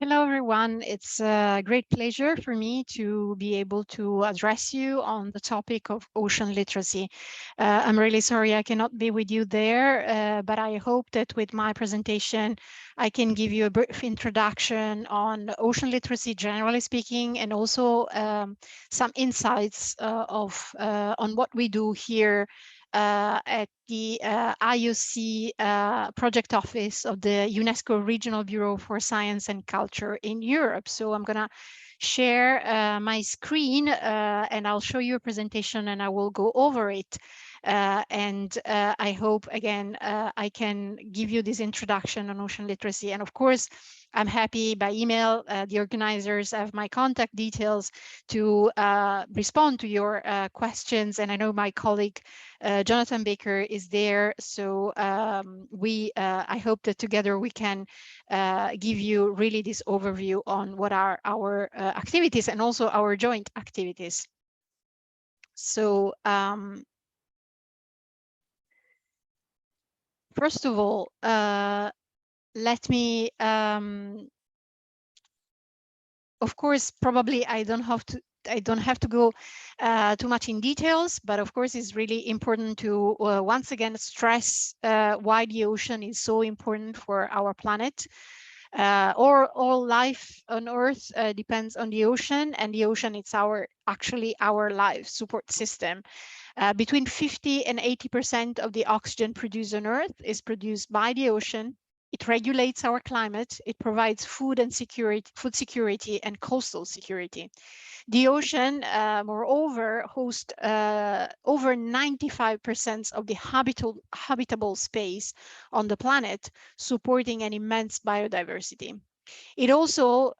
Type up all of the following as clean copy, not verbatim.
Hello, everyone. It's a great pleasure for me to be able to address you on the topic of ocean literacy. I'm really sorry I cannot be with you there, but I hope that with my presentation, I can give you a brief introduction on ocean literacy, generally speaking, and also some insights on what we do here at the IOC project office of the UNESCO Regional Bureau for Science and Culture in Europe. So I'm going to share my screen and I'll show you a presentation and I will go over it. I hope, again, I can give you this introduction on ocean literacy. And of course, I'm happy by email. The organizers have my contact details to respond to your questions. And I know my colleague, Jonathan Baker, is there. So I hope that together we can give you really this overview on what are our activities and also our joint activities. So first of all, let me, of course, probably I don't have to go too much in details, but of course it's really important to once again stress why the ocean is so important for our planet. All life on Earth depends on the ocean, and the ocean is actually our life support system. Between 50 and 80% of the oxygen produced on Earth is produced by the ocean. It regulates our climate. It provides food security and coastal security. The ocean, moreover, hosts over 95% of the habitable space on the planet, supporting an immense biodiversity. It also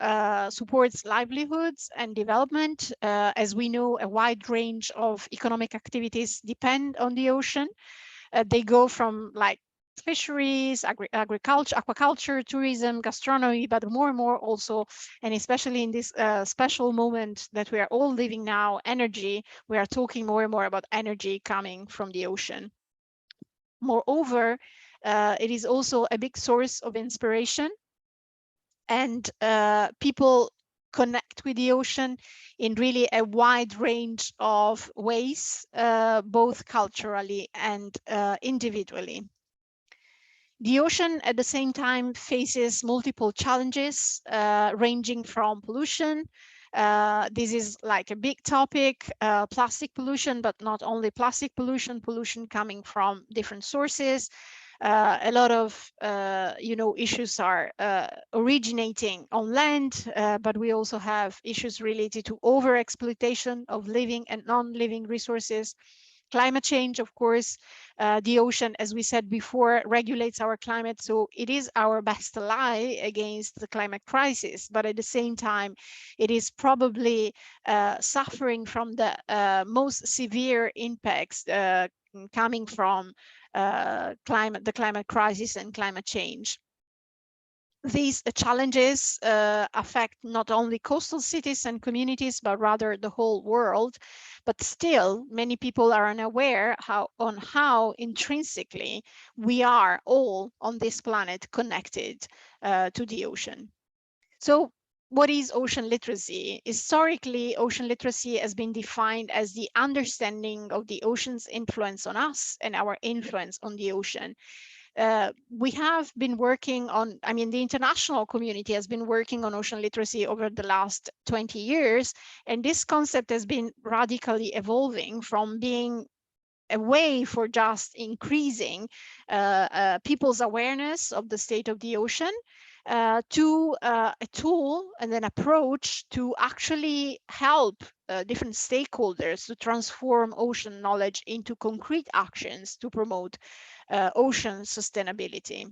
supports livelihoods and development. As we know, a wide range of economic activities depend on the ocean. They go from like fisheries, agriculture, aquaculture, tourism, gastronomy, but more and more also, and especially in this special moment that we are all living now, energy, we are talking more and more about energy coming from the ocean. Moreover, it is also a big source of inspiration, and people connect with the ocean in really a wide range of ways, both culturally and individually. The ocean at the same time faces multiple challenges, ranging from pollution. This is like a big topic, plastic pollution, but not only plastic pollution, pollution coming from different sources. A lot of issues are originating on land, but we also have issues related to overexploitation of living and non-living resources. Climate change, of course, the ocean, as we said before, regulates our climate, so it is our best ally against the climate crisis, but at the same time, it is probably suffering from the most severe impacts coming from the climate crisis and climate change. These challenges affect not only coastal cities and communities, but rather the whole world. But still, many people are unaware on how intrinsically we are all on this planet connected to the ocean. So what is ocean literacy? Historically, ocean literacy has been defined as the understanding of the ocean's influence on us and our influence on the ocean. We have been working on, the international community has been working on ocean literacy over the last 20 years, and this concept has been radically evolving from being a way for just increasing people's awareness of the state of the ocean to a tool and an approach to actually help different stakeholders to transform ocean knowledge into concrete actions to promote ocean sustainability.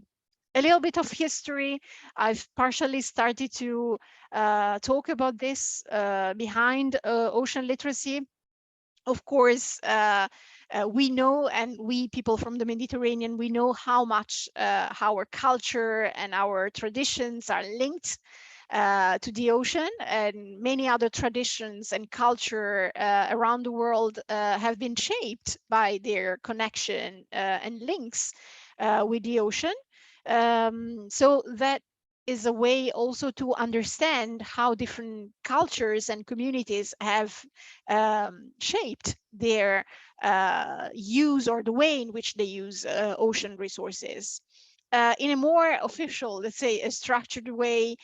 A little bit of history. I've partially started to talk about this behind ocean literacy. Of course, we know, and we people from the Mediterranean, we know how much our culture and our traditions are linked to the ocean, and many other traditions and culture around the world have been shaped by their connection and links with the ocean. So that is a way also to understand how different cultures and communities have shaped their use, or the way in which they use ocean resources. In a more official, let's say, a structured way,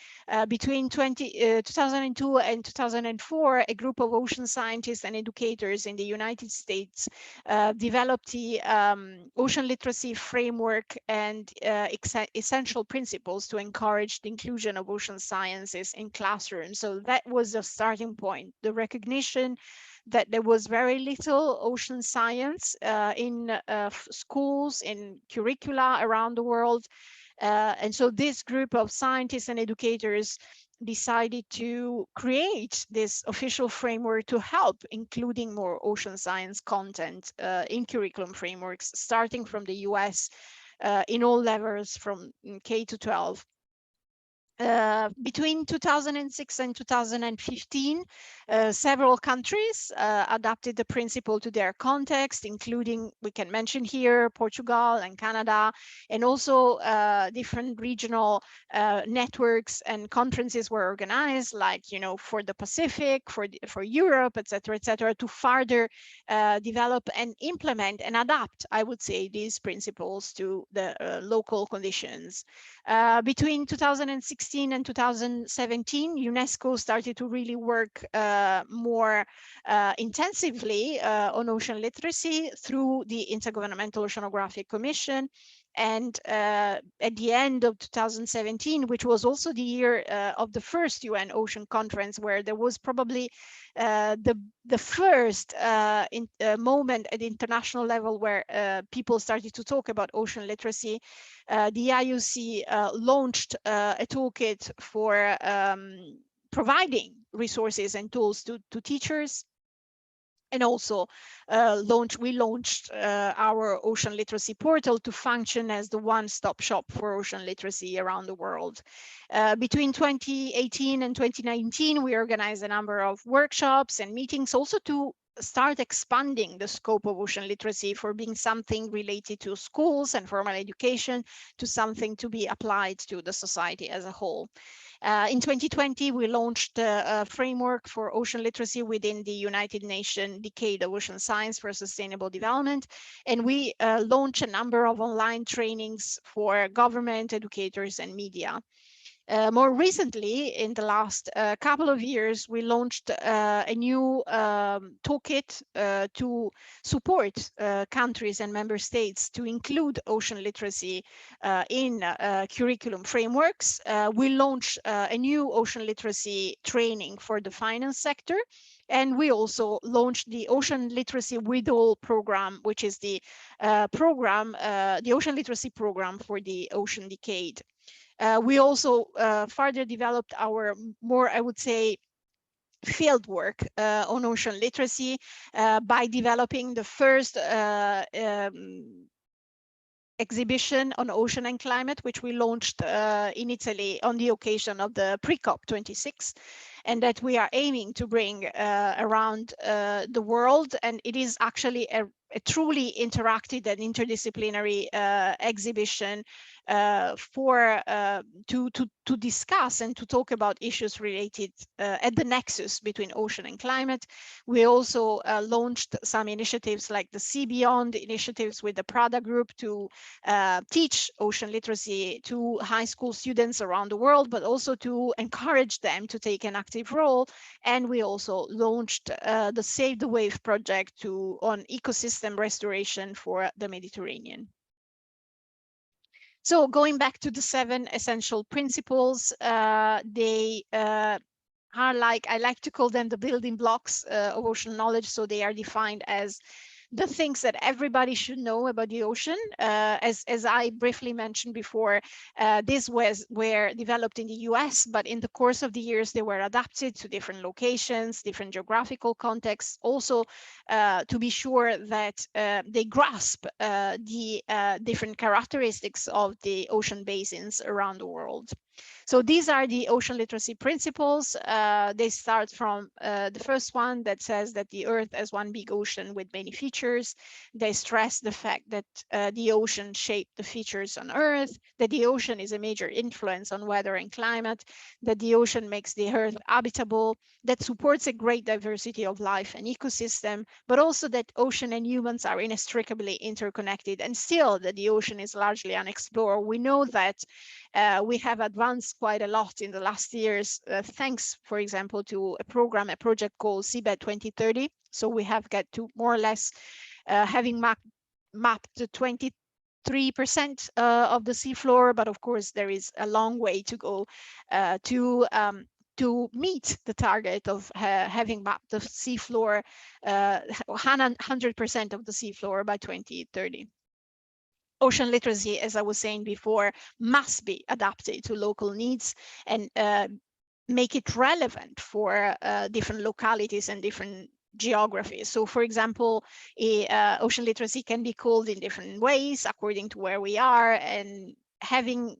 between 2002 and 2004, a group of ocean scientists and educators in the United States developed the ocean literacy framework and essential principles to encourage the inclusion of ocean sciences in classrooms. So that was a starting point, the recognition that there was very little ocean science in schools, in curricula around the world. And so this group of scientists and educators decided to create this official framework to help including more ocean science content in curriculum frameworks, starting from the US, in all levels from K to 12. Between 2006 and 2015, several countries adapted the principle to their context, including, we can mention here, Portugal and Canada, and also different regional networks and conferences were organized, like, you know, for the Pacific, for Europe, et cetera, to further develop and implement and adapt, I would say, these principles to the local conditions. Between 2016 and 2017, UNESCO started to really work more intensively on ocean literacy through the Intergovernmental Oceanographic Commission. And at the end of 2017, which was also the year of the first UN Ocean Conference, where there was probably the first moment at the international level where people started to talk about ocean literacy, the IOC launched a toolkit for providing resources and tools to teachers. And also we launched our ocean literacy portal to function as the one-stop shop for ocean literacy around the world. Between 2018 and 2019, we organized a number of workshops and meetings also to start expanding the scope of ocean literacy for being something related to schools and formal education to something to be applied to the society as a whole. In 2020, we launched a framework for ocean literacy within the United Nations Decade of Ocean Science for Sustainable Development. And we launched a number of online trainings for government, educators, and media. More recently, in the last couple of years, we launched a new toolkit to support countries and member states to include ocean literacy in curriculum frameworks. We launched a new ocean literacy training for the finance sector. And we also launched the Ocean Literacy with All program, which is the program, the ocean literacy program for the Ocean Decade. We also further developed our more, I would say, field work on ocean literacy by developing the first exhibition on ocean and climate, which we launched in Italy on the occasion of the pre-COP 26, and that we are aiming to bring around the world. And it is actually a truly interactive and interdisciplinary exhibition to discuss and to talk about issues related at the nexus between ocean and climate. We also launched some initiatives like the Sea Beyond initiatives with the Prada Group to teach ocean literacy to high school students around the world, but also to encourage them to take an active role. And we also launched the Save the Wave project on ecosystem restoration for the Mediterranean. So going back to the 7 essential principles, they are like, I like to call them the building blocks of ocean knowledge. So they are defined as the things that everybody should know about the ocean. As I briefly mentioned before, these were developed in the US, but in the course of the years, they were adapted to different locations, different geographical contexts, also to be sure that they grasp the different characteristics of the ocean basins around the world. So these are the ocean literacy principles. They start from the first one that says that the Earth is one big ocean with many features. They stress the fact that the ocean shaped the features on Earth, that the ocean is a major influence on weather and climate, that the ocean makes the Earth habitable, that supports a great diversity of life and ecosystem, but also that ocean and humans are inextricably interconnected, and still that the ocean is largely unexplored. We know that we have advanced quite a lot in the last years, thanks, for example, to a project called Seabed 2030. So we have got to more or less having mapped the 23% of the seafloor, but of course there is a long way to go to meet the target of having mapped the seafloor, 100% of the seafloor by 2030. Ocean literacy, as I was saying before, must be adapted to local needs and make it relevant for different localities and different geographies. So, for example, ocean literacy can be called in different ways according to where we are, and having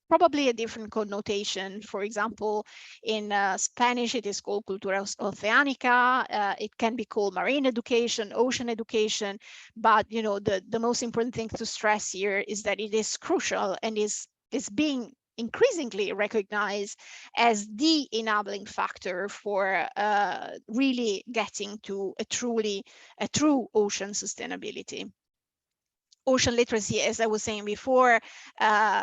probably a different connotation. For example, in Spanish, it is called Cultura Oceanica. It can be called marine education, ocean education. But, you know, the most important thing to stress here is that it is crucial and is being increasingly recognized as the enabling factor for really getting to a true ocean sustainability. Ocean literacy, as I was saying before,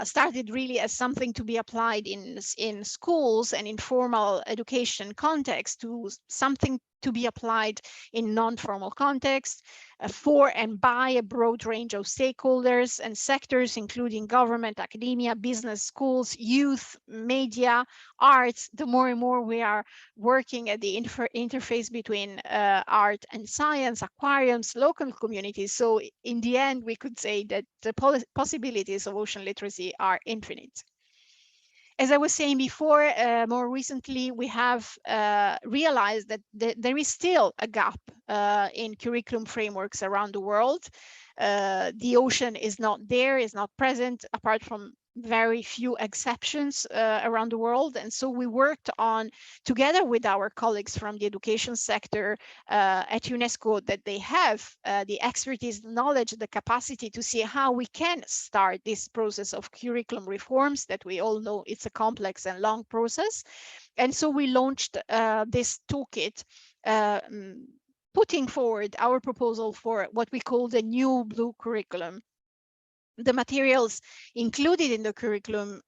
started really as something to be applied in schools and in formal education context, to something to be applied in non-formal context for and by a broad range of stakeholders and sectors, including government, academia, business, schools, youth, media, arts. The more and more we are working at the interface between art and science, aquariums, local communities. So in the end, we could say that the possibilities of ocean literacy are infinite. As I was saying before, more recently, we have realized that there is still a gap in curriculum frameworks around the world. The ocean is not there, is not present, apart from very few exceptions around the world. And so we worked on, together with our colleagues from the education sector at UNESCO, that they have the expertise, the knowledge, the capacity to see how we can start this process of curriculum reforms that we all know it's a complex and long process. And so we launched this toolkit, putting forward our proposal for what we call the new blue curriculum. The materials included in the curriculum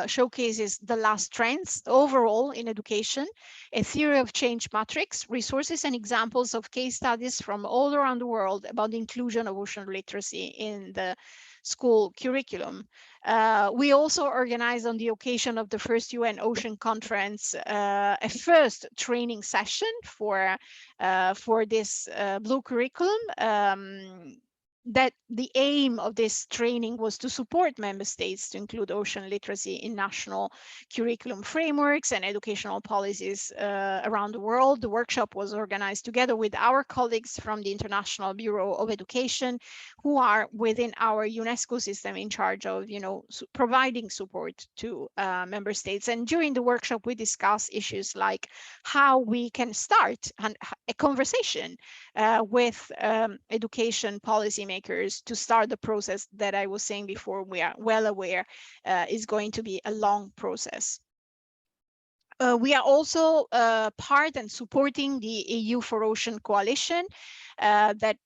showcases the last trends overall in education, a theory of change matrix, resources and examples of case studies from all around the world about the inclusion of ocean literacy in the school curriculum. We also organized, on the occasion of the first UN Ocean Conference, a first training session for this blue curriculum. That the aim of this training was to support member states to include ocean literacy in national curriculum frameworks and educational policies around the world. The workshop was organized together with our colleagues from the International Bureau of Education, who are within our UNESCO system in charge of, you know, providing support to member states. And during the workshop, we discussed issues like how we can start a conversation with education policymakers to start the process that I was saying before. We are well aware is going to be a long process. We are also part and supporting the EU for Ocean Coalition that,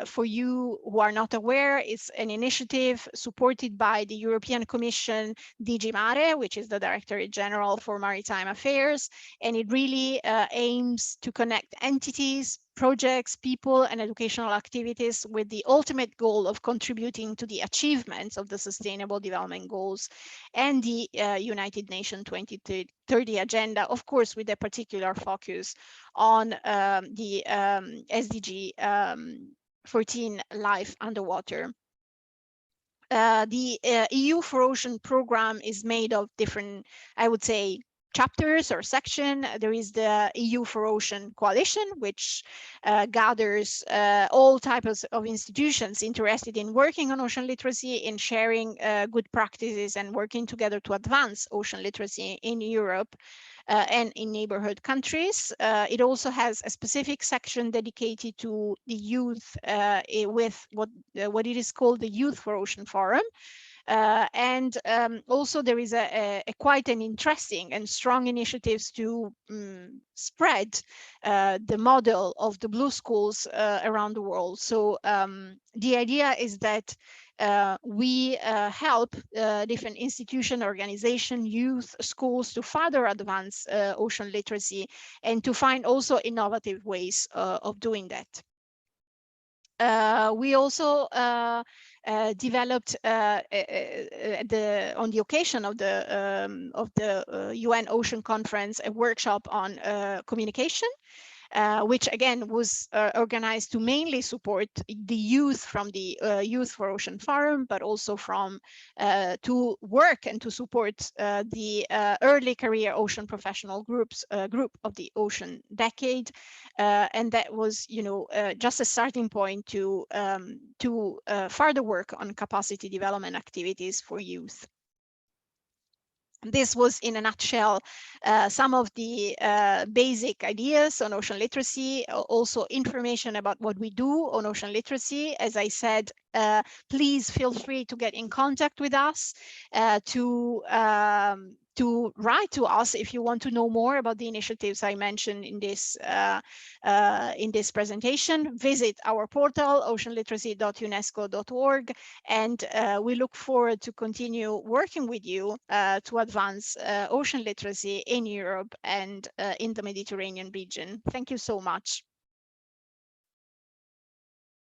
for you who are not aware, is an initiative supported by the European Commission, DG Mare, which is the Directorate General for Maritime Affairs, and it really aims to connect entities, projects, people, and educational activities with the ultimate goal of contributing to the achievements of the Sustainable Development Goals and the United Nations 2030 agenda, of course, with a particular focus on the SDG 14, life underwater. The EU for Ocean program is made of different, I would say, chapters or section. There is the EU for Ocean Coalition, which gathers all types of institutions interested in working on ocean literacy, in sharing good practices and working together to advance ocean literacy in Europe and in neighborhood countries. It also has a specific section dedicated to the youth with what it is called the Youth for Ocean Forum. And also there is a quite an interesting and strong initiatives to spread the model of the blue schools around the world. So the idea is that we help different institution, organization, youth, schools to further advance ocean literacy and to find also innovative ways of doing that. We also developed on the occasion of the UN Ocean Conference a workshop on communication, which again was organized to mainly support the youth from the Youth for Ocean Forum, but also from to work and to support the early career ocean professional group of the Ocean Decade, and that was, just a starting point to further work on capacity development activities for youth. This was, in a nutshell, some of the basic ideas on ocean literacy, also information about what we do on ocean literacy. As I said, please feel free to get in contact with us, to write to us if you want to know more about the initiatives I mentioned in this presentation. Visit our portal, oceanliteracy.unesco.org, and we look forward to continue working with you to advance ocean literacy in Europe and in the Mediterranean region. Thank you so much.